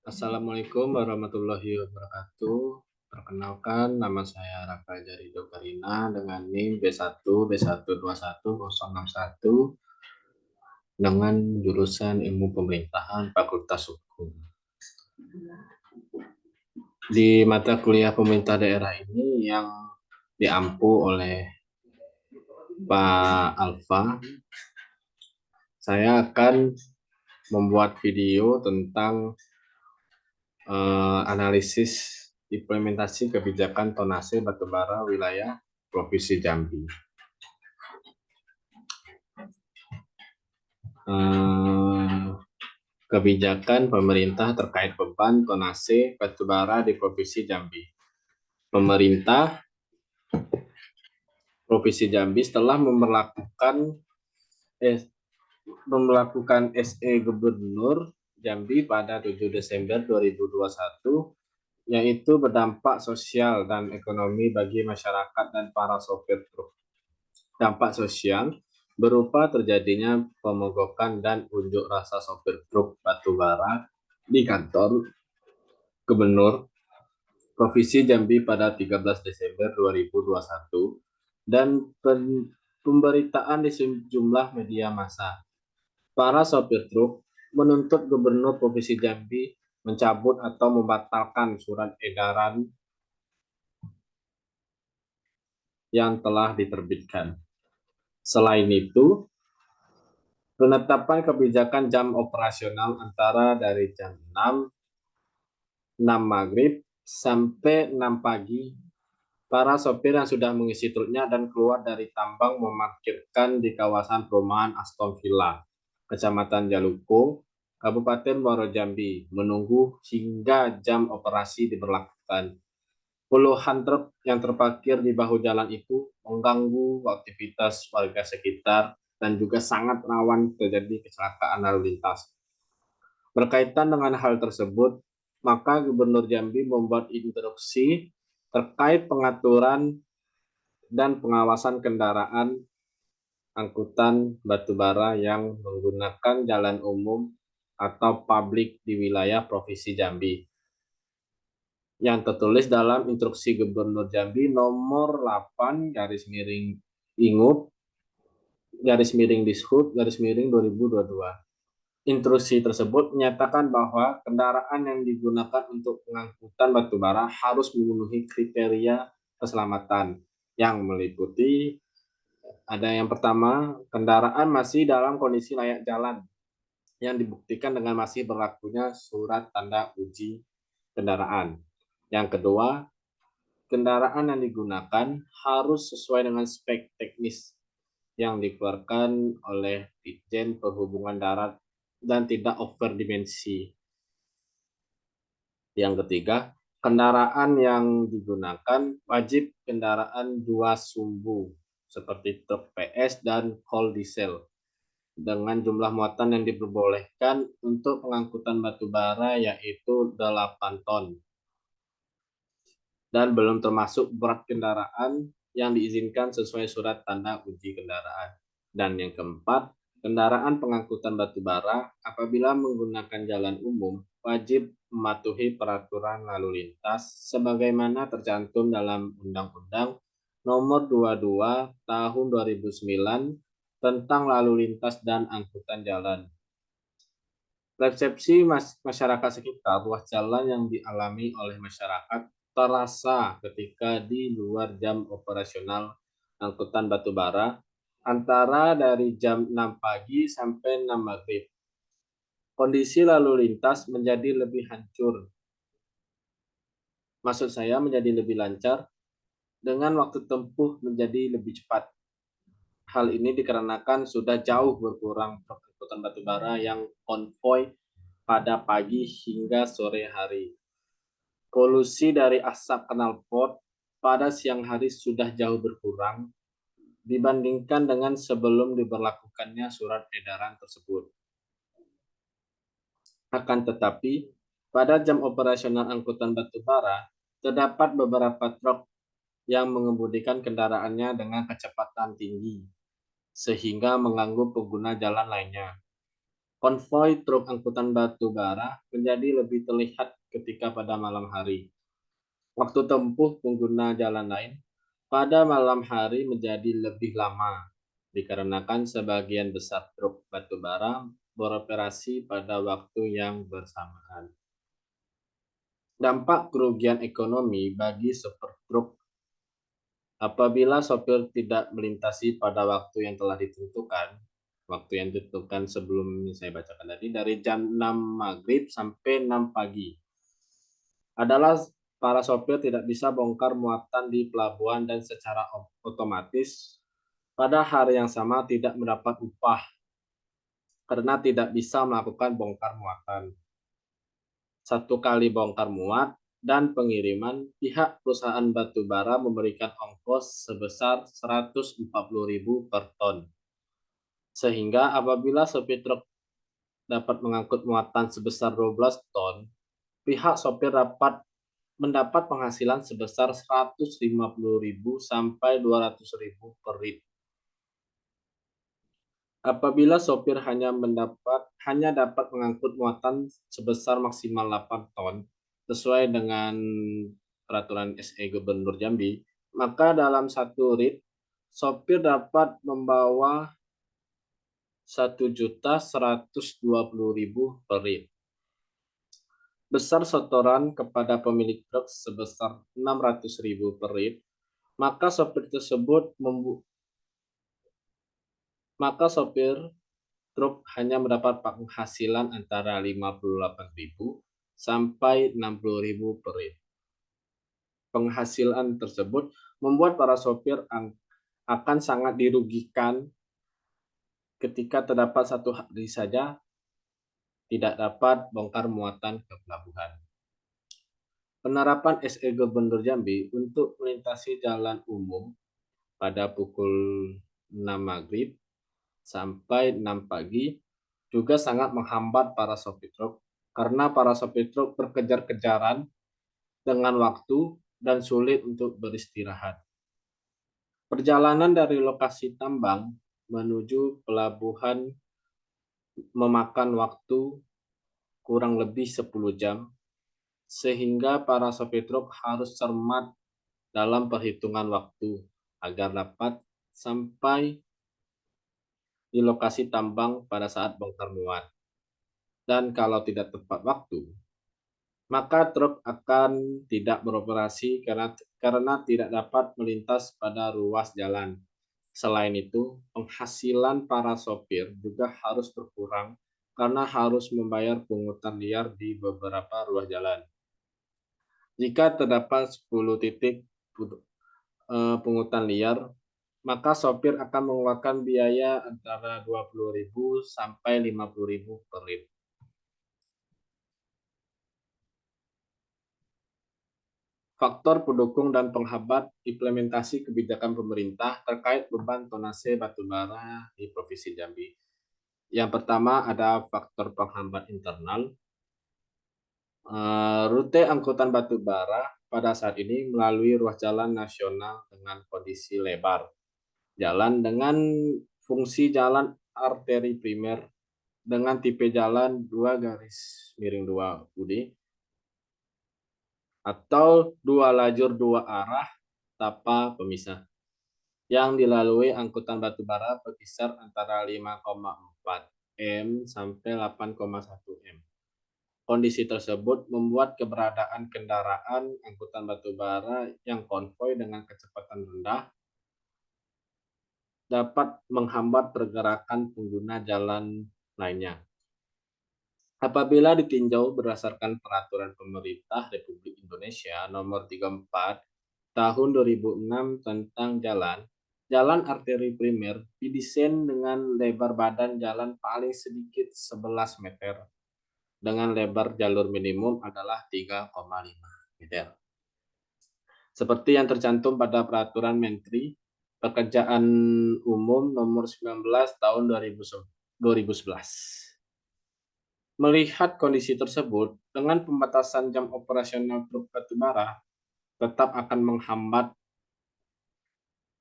Assalamualaikum warahmatullahi wabarakatuh. Perkenalkan, nama saya Raka Jarido Karina dengan NIM B1 B121061 dengan jurusan Ilmu Pemerintahan Fakultas Hukum. Di mata kuliah pemerintah daerah ini yang diampu oleh Pak Alfa, saya akan membuat video tentang analisis implementasi kebijakan tonase batubara wilayah Provinsi Jambi. Kebijakan pemerintah terkait beban tonase batubara di Provinsi Jambi. Pemerintah Provinsi Jambi setelah memperlakukan SE Gubernur Jambi pada 7 Desember 2021, yaitu berdampak sosial dan ekonomi bagi masyarakat dan para sopir truk. Dampak sosial berupa terjadinya pemogokan dan unjuk rasa sopir truk batubara di kantor Gubernur Provinsi Jambi pada 13 Desember 2021 dan pemberitaan di sejumlah media massa. Para sopir truk menuntut Gubernur Provinsi Jambi mencabut atau membatalkan surat edaran yang telah diterbitkan. Selain itu, penetapan kebijakan jam operasional antara dari jam 6 maghrib sampai 6 pagi. Para sopir yang sudah mengisi truknya dan keluar dari tambang memarkirkan di kawasan perumahan Aston Villa, Kecamatan Jalukung, Kabupaten Muaro Jambi, menunggu hingga jam operasi diberlakukan. Puluhan truk yang terparkir di bahu jalan itu mengganggu aktivitas warga sekitar dan juga sangat rawan terjadi kecelakaan lalu lintas. Berkaitan dengan hal tersebut, maka Gubernur Jambi membuat instruksi terkait pengaturan dan pengawasan kendaraan angkutan batubara yang menggunakan jalan umum atau publik di wilayah Provinsi Jambi, yang tertulis dalam instruksi Gubernur Jambi nomor 8 garis miring Ingup garis miring Dishub garis miring 2022. Instruksi tersebut menyatakan bahwa kendaraan yang digunakan untuk pengangkutan batubara harus memenuhi kriteria keselamatan yang meliputi ada yang pertama, kendaraan masih dalam kondisi layak jalan yang dibuktikan dengan masih berlakunya surat tanda uji kendaraan. Yang kedua, kendaraan yang digunakan harus sesuai dengan spek teknis yang dikeluarkan oleh Ditjen Perhubungan Darat dan tidak over dimensi. Yang ketiga, kendaraan yang digunakan wajib kendaraan 2 sumbu seperti truk PS dan kol diesel dengan jumlah muatan yang diperbolehkan untuk pengangkutan batubara yaitu 8 ton dan belum termasuk berat kendaraan yang diizinkan sesuai surat tanda uji kendaraan. Dan yang keempat, kendaraan pengangkutan batubara apabila menggunakan jalan umum wajib mematuhi peraturan lalu lintas sebagaimana tercantum dalam Undang-Undang Nomor 22 Tahun 2009 tentang lalu lintas dan angkutan jalan. Persepsi masyarakat sekitar ruas jalan yang dialami oleh masyarakat terasa ketika di luar jam operasional angkutan batubara antara dari jam 6 pagi sampai 6 maghrib. Kondisi lalu lintas menjadi lebih hancur. Maksud saya menjadi lebih lancar dengan waktu tempuh menjadi lebih cepat. Hal ini dikarenakan sudah jauh berkurang angkutan batubara yang konvoi pada pagi hingga sore hari. Polusi dari asap knalpot pada siang hari sudah jauh berkurang dibandingkan dengan sebelum diberlakukannya surat edaran tersebut. Akan tetapi, pada jam operasional angkutan batubara, terdapat beberapa truk yang mengemudikan kendaraannya dengan kecepatan tinggi, sehingga mengganggu pengguna jalan lainnya. Konvoi truk angkutan batu bara menjadi lebih terlihat ketika pada malam hari. Waktu tempuh pengguna jalan lain pada malam hari menjadi lebih lama, dikarenakan sebagian besar truk batu bara beroperasi pada waktu yang bersamaan. Dampak kerugian ekonomi bagi sopir truk apabila sopir tidak melintasi pada waktu yang telah ditentukan. Waktu yang ditentukan sebelum saya bacakan tadi dari jam 6 maghrib sampai 6 pagi adalah para sopir tidak bisa bongkar muatan di pelabuhan dan secara otomatis pada hari yang sama tidak mendapat upah karena tidak bisa melakukan bongkar muatan. Satu kali bongkar muat dan pengiriman, pihak perusahaan batubara memberikan ongkos sebesar 140.000 per ton. Sehingga apabila sopir truk dapat mengangkut muatan sebesar 12 ton, pihak sopir dapat mendapat penghasilan sebesar 150.000 sampai 200.000 per rit. Apabila sopir hanya dapat mengangkut muatan sebesar maksimal 8 ton sesuai dengan peraturan SE Gubernur Jambi, maka dalam satu rit sopir dapat membawa 1.120.000 per rit. Besar setoran kepada pemilik truk sebesar 600.000 per rit, maka sopir truk hanya mendapat penghasilan antara 58.000 sampai 60.000 per rit. Penghasilan tersebut membuat para sopir akan sangat dirugikan ketika terdapat satu hari saja tidak dapat bongkar muatan ke pelabuhan. Penerapan SE Gubernur Jambi untuk melintasi jalan umum pada pukul 6 maghrib sampai 6 pagi juga sangat menghambat para sopir truk karena para sopir truk berkejar-kejaran dengan waktu dan sulit untuk beristirahat. Perjalanan dari lokasi tambang menuju pelabuhan memakan waktu kurang lebih 10 jam, sehingga para sopir truk harus cermat dalam perhitungan waktu agar dapat sampai di lokasi tambang pada saat bongkar muat. Dan kalau tidak tepat waktu, maka truk akan tidak beroperasi karena tidak dapat melintas pada ruas jalan. Selain itu, penghasilan para sopir juga harus berkurang karena harus membayar pungutan liar di beberapa ruas jalan. Jika terdapat 10 titik pungutan liar, maka sopir akan mengeluarkan biaya antara 20.000 sampai 50.000 per rit. Faktor pendukung dan penghambat implementasi kebijakan pemerintah terkait beban tonase batubara di Provinsi Jambi. Yang pertama ada faktor penghambat internal. Rute angkutan batubara pada saat ini melalui ruas jalan nasional dengan kondisi lebar. Jalan dengan fungsi jalan arteri primer dengan tipe jalan 2 garis miring 2 UD atau 2 lajur 2 arah tanpa pemisah yang dilalui angkutan batubara berkisar antara 5,4 M sampai 8,1 M. Kondisi tersebut membuat keberadaan kendaraan angkutan batubara yang konvoi dengan kecepatan rendah dapat menghambat pergerakan pengguna jalan lainnya. Apabila ditinjau berdasarkan Peraturan Pemerintah Republik Indonesia Nomor 34 Tahun 2006 tentang jalan arteri primer didesain dengan lebar badan jalan paling sedikit 11 meter, dengan lebar jalur minimum adalah 3,5 meter. Seperti yang tercantum pada Peraturan Menteri Pekerjaan Umum Nomor 19 Tahun 2011. Melihat kondisi tersebut, dengan pembatasan jam operasional truk batubara tetap akan menghambat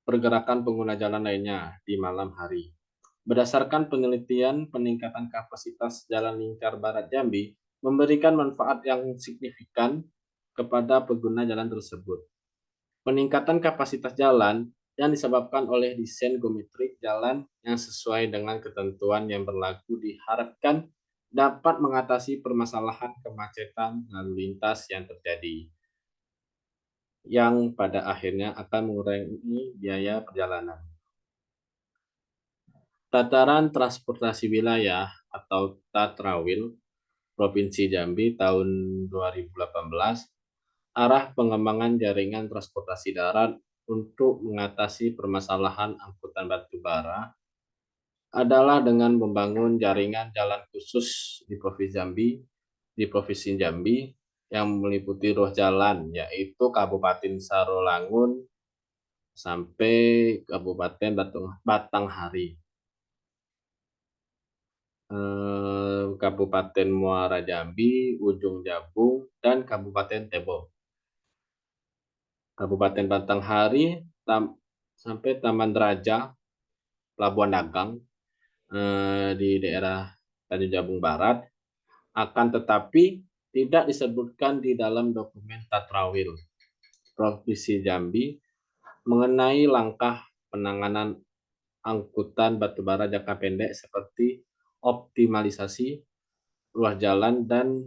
pergerakan pengguna jalan lainnya di malam hari. Berdasarkan penelitian, peningkatan kapasitas Jalan Lingkar Barat Jambi memberikan manfaat yang signifikan kepada pengguna jalan tersebut. Peningkatan kapasitas jalan yang disebabkan oleh desain geometrik jalan yang sesuai dengan ketentuan yang berlaku diharapkan dapat mengatasi permasalahan kemacetan lalu lintas yang terjadi, yang pada akhirnya akan mengurangi biaya perjalanan. Tataran Transportasi Wilayah atau Tatrawil Provinsi Jambi tahun 2018, arah pengembangan jaringan transportasi darat untuk mengatasi permasalahan angkutan batu bara adalah dengan membangun jaringan jalan khusus di Provinsi Jambi yang meliputi ruas jalan, yaitu Kabupaten Sarolangun sampai Kabupaten Batanghari, Kabupaten Muara Jambi, Ujung Jabung, dan Kabupaten Tebo. Kabupaten Batanghari sampai Taman Raja, Pelabuhan Dagang di daerah Tanjung Jabung Barat, akan tetapi tidak disebutkan di dalam dokumen Tatrawil Provinsi Jambi mengenai langkah penanganan angkutan batubara jangka pendek seperti optimalisasi ruas jalan dan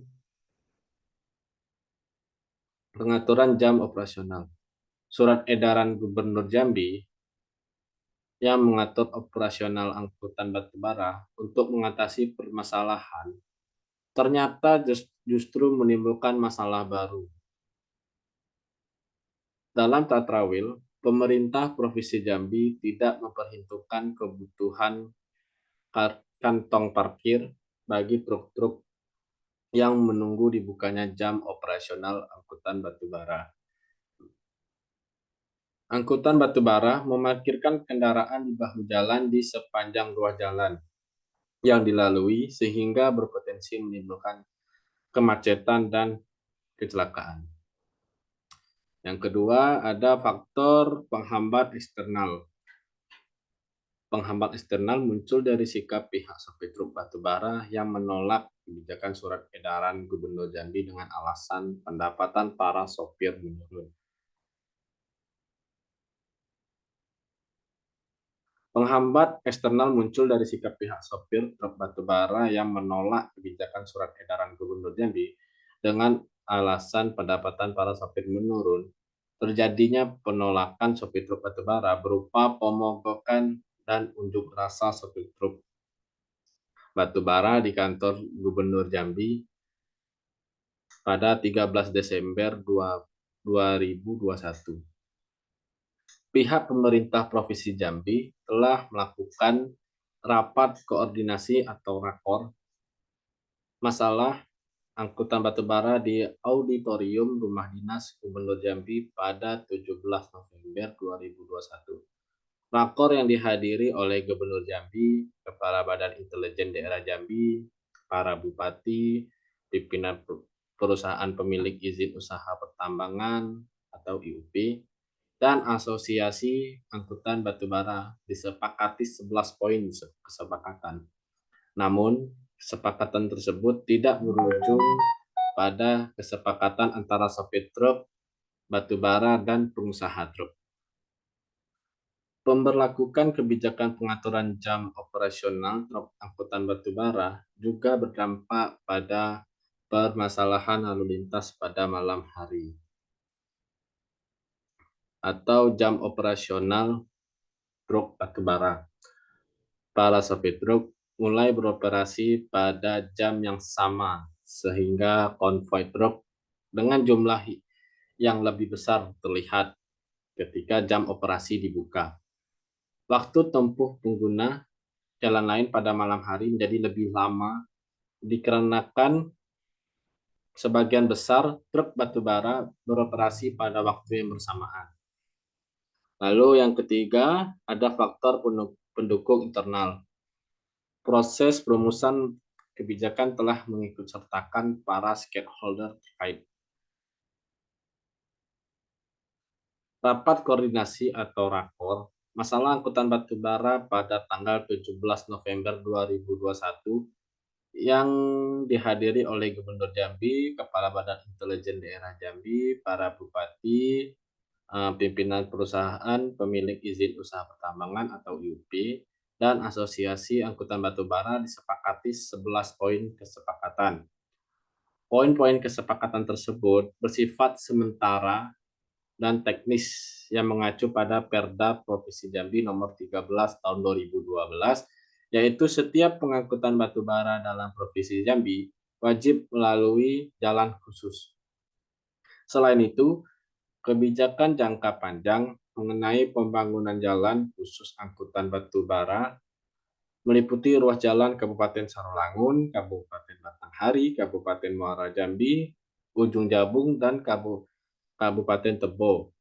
pengaturan jam operasional. Surat edaran Gubernur Jambi yang mengatur operasional angkutan batubara untuk mengatasi permasalahan ternyata justru menimbulkan masalah baru. Dalam Tatrawil, pemerintah Provinsi Jambi tidak memperhitungkan kebutuhan kantong parkir bagi truk-truk yang menunggu dibukanya jam operasional angkutan batubara. Angkutan batubara memarkirkan kendaraan di bahu jalan di sepanjang ruas jalan yang dilalui sehingga berpotensi menimbulkan kemacetan dan kecelakaan. Yang kedua, ada faktor penghambat eksternal. Penghambat eksternal muncul dari sikap pihak sopir truk batubara yang menolak kebijakan surat edaran Gubernur Jambi dengan alasan pendapatan para sopir menurun. Penghambat eksternal muncul dari sikap pihak sopir truk batubara yang menolak kebijakan surat edaran Gubernur Jambi dengan alasan pendapatan para sopir menurun. Terjadinya penolakan sopir truk batubara berupa pemogokan dan unjuk rasa sopir truk batubara di kantor Gubernur Jambi pada 13 Desember 2021. Pihak pemerintah Provinsi Jambi telah melakukan rapat koordinasi atau rakor masalah angkutan batubara di Auditorium Rumah Dinas Gubernur Jambi pada 17 November 2021. Rakor yang dihadiri oleh Gubernur Jambi, Kepala Badan Intelijen Daerah Jambi, para bupati, pimpinan perusahaan pemilik izin usaha pertambangan atau IUP, dan Asosiasi Angkutan Batubara disepakati 11 poin kesepakatan. Namun, kesepakatan tersebut tidak berujung pada kesepakatan antara sopir truk batubara dan pengusaha truk. Pemberlakukan kebijakan pengaturan jam operasional truk angkutan batubara juga berdampak pada permasalahan lalu lintas pada malam hari atau jam operasional truk batubara. Para sopir truk mulai beroperasi pada jam yang sama sehingga konvoi truk dengan jumlah yang lebih besar terlihat ketika jam operasi dibuka. Waktu tempuh pengguna jalan lain pada malam hari menjadi lebih lama dikarenakan sebagian besar truk batubara beroperasi pada waktu yang bersamaan. Lalu yang ketiga, ada faktor pendukung internal. Proses perumusan kebijakan telah mengikutsertakan para stakeholder terkait. Rapat koordinasi atau rakor masalah angkutan batubara pada tanggal 17 November 2021 yang dihadiri oleh Gubernur Jambi, Kepala Badan Intelijen Daerah Jambi, para bupati, pimpinan perusahaan pemilik izin usaha pertambangan atau IUP, dan Asosiasi Angkutan Batubara disepakati 11 poin kesepakatan. Poin-poin kesepakatan tersebut bersifat sementara dan teknis yang mengacu pada Perda Provinsi Jambi nomor 13 tahun 2012, yaitu setiap pengangkutan batubara dalam Provinsi Jambi wajib melalui jalan khusus. Selain itu, kebijakan jangka panjang mengenai pembangunan jalan khusus angkutan batubara meliputi ruas jalan Kabupaten Sarolangun, Kabupaten Batanghari, Kabupaten Muara Jambi, Ujung Jabung, dan Kabupaten Tebo.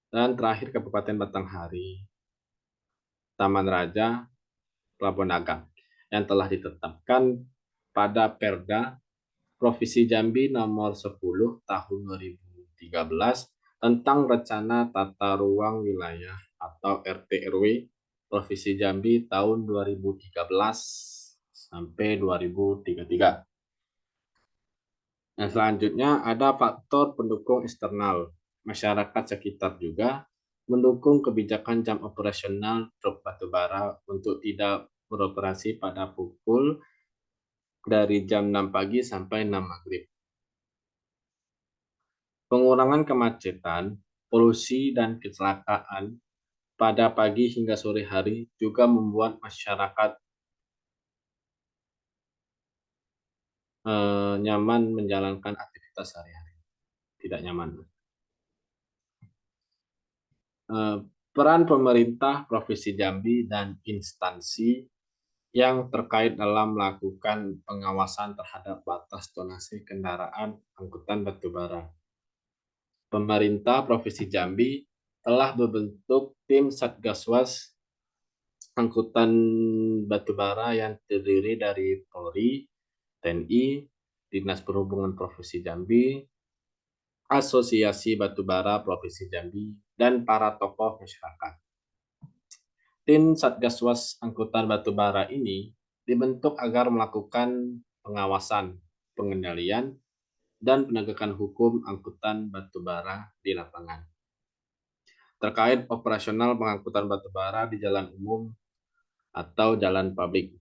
Dan terakhir Kabupaten Batanghari, Taman Raja, Pelabuhan Naga, yang telah ditetapkan pada Perda Provinsi Jambi nomor 10 tahun 2013 tentang Rencana Tata Ruang Wilayah atau RT/RW Provinsi Jambi tahun 2013 sampai 2033. Nah, selanjutnya ada faktor pendukung eksternal. Masyarakat sekitar juga mendukung kebijakan jam operasional truk batubara untuk tidak beroperasi pada pukul dari jam 6 pagi sampai 6 maghrib. Pengurangan kemacetan, polusi, dan kecelakaan pada pagi hingga sore hari juga membuat masyarakat nyaman menjalankan aktivitas sehari-hari. Tidak nyaman. Peran pemerintah Provinsi Jambi dan instansi yang terkait dalam melakukan pengawasan terhadap batas tonase kendaraan angkutan batubara. Pemerintah Provinsi Jambi telah membentuk tim Satgaswas angkutan batubara yang terdiri dari Polri, TNI, Dinas Perhubungan Provinsi Jambi, Asosiasi Batubara Provinsi Jambi, dan para tokoh masyarakat. Tim Satgaswas Angkutan Batubara ini dibentuk agar melakukan pengawasan, pengendalian, dan penegakan hukum angkutan batubara di lapangan. Terkait operasional pengangkutan batubara di jalan umum atau jalan publik.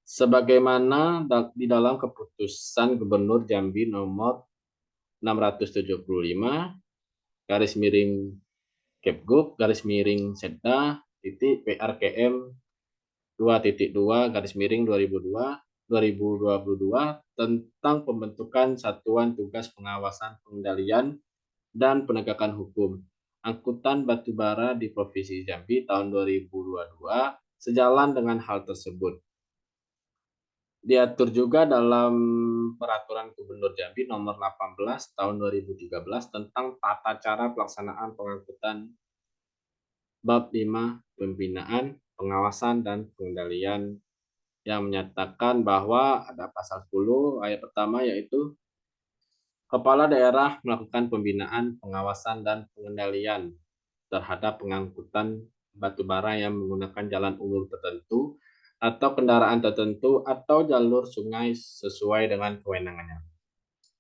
Sebagaimana di dalam keputusan Gubernur Jambi nomor 675 garis miring Kepgub garis miring Setda titik PRKM 2.2 garis miring 2022 tentang pembentukan Satuan Tugas Pengawasan Pengendalian dan Penegakan Hukum Angkutan Batubara di Provinsi Jambi tahun 2022. Sejalan dengan hal tersebut, diatur juga dalam Peraturan Gubernur Jambi nomor 18 tahun 2013 tentang tata cara pelaksanaan pengangkutan bab 5 pembinaan, pengawasan, dan pengendalian yang menyatakan bahwa ada pasal 10 ayat pertama yaitu Kepala Daerah melakukan pembinaan, pengawasan, dan pengendalian terhadap pengangkutan batubara yang menggunakan jalan umum tertentu atau kendaraan tertentu atau jalur sungai sesuai dengan kewenangannya.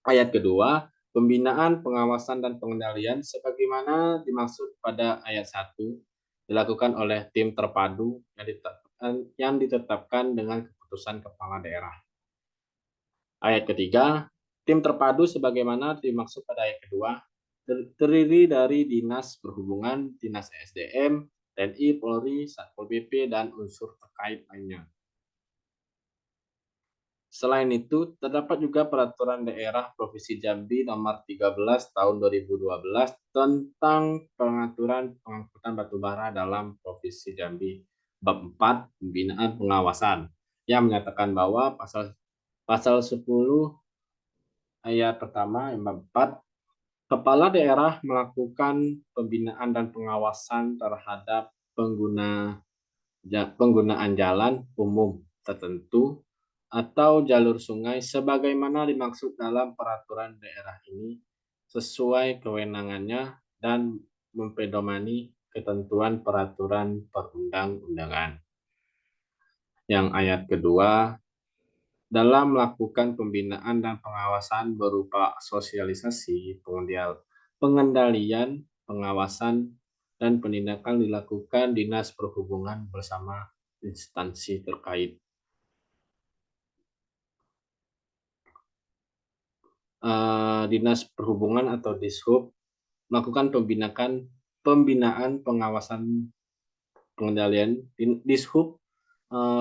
Ayat kedua, pembinaan, pengawasan, dan pengendalian sebagaimana dimaksud pada ayat 1 dilakukan oleh tim terpadu yang ditetapkan dengan keputusan kepala daerah. Ayat ketiga, tim terpadu sebagaimana dimaksud pada ayat kedua terdiri dari Dinas Perhubungan, Dinas SDM, TNI, Polri, Satpol PP, dan unsur terkait lainnya. Selain itu, terdapat juga Peraturan Daerah Provinsi Jambi nomor 13 tahun 2012 tentang pengaturan pengangkutan batubara dalam Provinsi Jambi bab 4 pembinaan pengawasan yang menyatakan bahwa pasal 10 ayat pertama bab 4 Kepala daerah melakukan pembinaan dan pengawasan terhadap penggunaan jalan umum tertentu atau jalur sungai sebagaimana dimaksud dalam peraturan daerah ini sesuai kewenangannya dan mempedomani ketentuan peraturan perundang-undangan. Yang ayat kedua, dalam melakukan pembinaan dan pengawasan berupa sosialisasi, pengendalian, pengawasan, dan penindakan dilakukan Dinas Perhubungan bersama instansi terkait. Dinas Perhubungan atau Dishub melakukan pembinaan, pengawasan, pengendalian. Dishub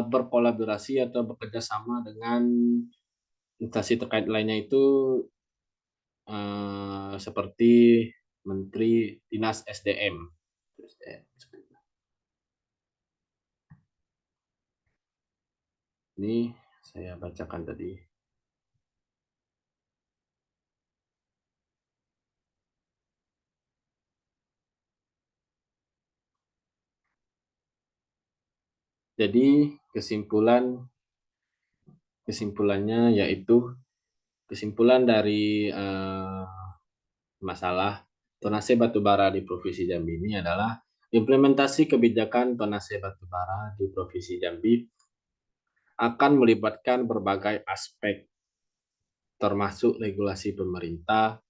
berkolaborasi atau bekerja sama dengan instansi terkait lainnya itu seperti Menteri Dinas SDM. Ini saya bacakan tadi. Jadi kesimpulannya yaitu kesimpulan dari masalah tonase batubara di Provinsi Jambi ini adalah implementasi kebijakan tonase batubara di Provinsi Jambi akan melibatkan berbagai aspek termasuk regulasi pemerintah,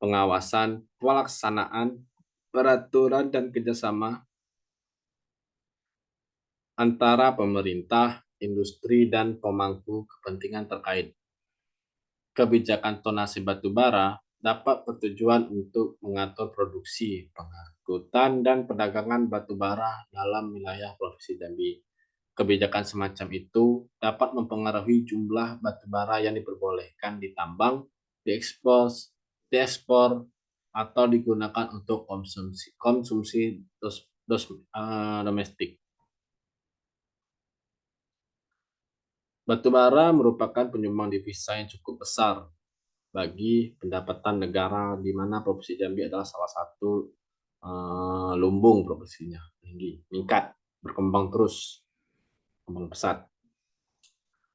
pengawasan, pelaksanaan, peraturan dan kerjasama antara pemerintah, industri, dan pemangku kepentingan terkait. Kebijakan tonase batubara dapat bertujuan untuk mengatur produksi, pengangkutan, dan perdagangan batubara dalam wilayah Provinsi Jambi. Kebijakan semacam itu dapat mempengaruhi jumlah batubara yang diperbolehkan ditambang, diekspor, atau digunakan untuk konsumsi domestik. Batubara merupakan penyumbang devisa yang cukup besar bagi pendapatan negara, di mana Provinsi Jambi adalah salah satu lumbung provinsinya, tinggi, meningkat, berkembang terus, kembang pesat.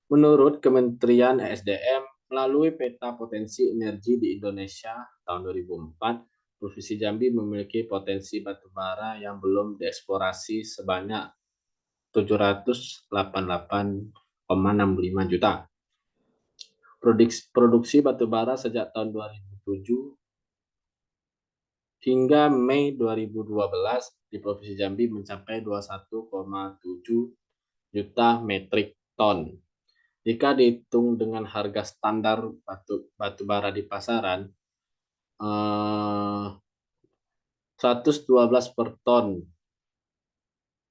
Menurut Kementerian ESDM, melalui peta potensi energi di Indonesia tahun 2004, Provinsi Jambi memiliki potensi batubara yang belum dieksplorasi sebanyak 788,65 juta. Produksi batubara sejak tahun 2007 hingga Mei 2012 di Provinsi Jambi mencapai 21,7 juta metrik ton. Jika dihitung dengan harga standar batubara di pasaran, 112 per ton,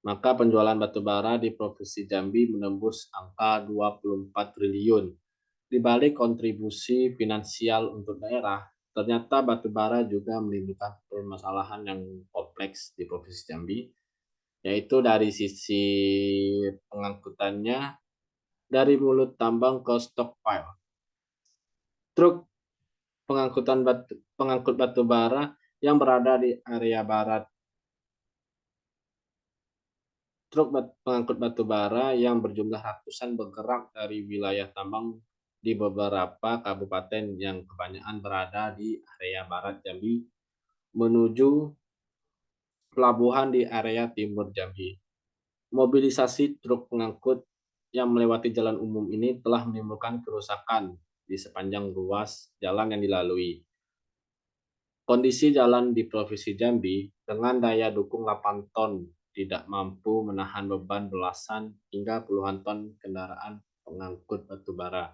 maka penjualan batubara di Provinsi Jambi menembus angka 24 triliun. Di balik kontribusi finansial untuk daerah, ternyata batubara juga menimbulkan permasalahan yang kompleks di Provinsi Jambi, yaitu dari sisi pengangkutannya, dari mulut tambang ke stockpile. Truk pengangkut batu bara yang berada di area barat. Truk pengangkut batu bara yang berjumlah ratusan bergerak dari wilayah tambang di beberapa kabupaten yang kebanyakan berada di area barat Jambi menuju pelabuhan di area timur Jambi. Mobilisasi truk pengangkut yang melewati jalan umum ini telah menimbulkan kerusakan di sepanjang ruas jalan yang dilalui. Kondisi jalan di Provinsi Jambi dengan daya dukung 8 ton tidak mampu menahan beban belasan hingga puluhan ton kendaraan pengangkut batu bara.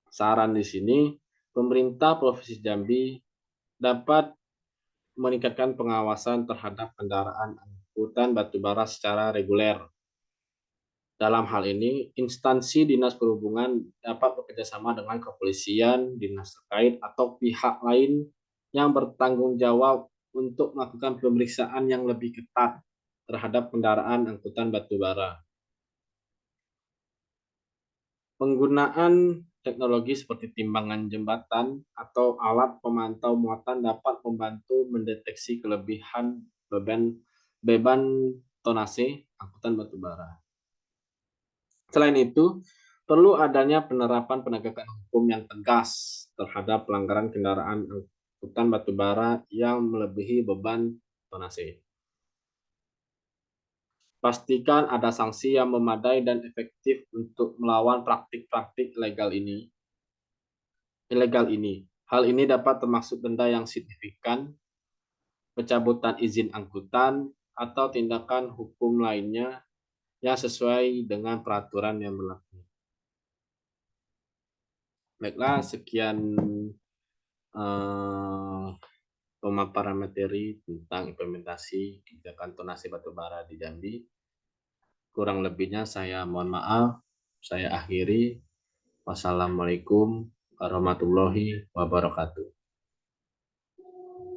Saran di sini, pemerintah Provinsi Jambi dapat meningkatkan pengawasan terhadap kendaraan angkutan batubara secara reguler. Dalam hal ini, instansi Dinas Perhubungan dapat bekerjasama dengan kepolisian, dinas terkait, atau pihak lain yang bertanggung jawab untuk melakukan pemeriksaan yang lebih ketat terhadap kendaraan angkutan batubara. Penggunaan teknologi seperti timbangan jembatan atau alat pemantau muatan dapat membantu mendeteksi kelebihan beban tonase angkutan batubara. Selain itu, perlu adanya penerapan penegakan hukum yang tegas terhadap pelanggaran kendaraan angkutan batubara yang melebihi beban tonase. Pastikan ada sanksi yang memadai dan efektif untuk melawan praktik-praktik ilegal ini. Hal ini dapat termasuk denda yang signifikan, pencabutan izin angkutan, atau tindakan hukum lainnya yang sesuai dengan peraturan yang berlaku. Baiklah, sekian eh, pemaparan materi tentang implementasi kebijakan tonase batubara di Jambi. Kurang lebihnya saya mohon maaf. Saya akhiri. Wassalamualaikum warahmatullahi wabarakatuh.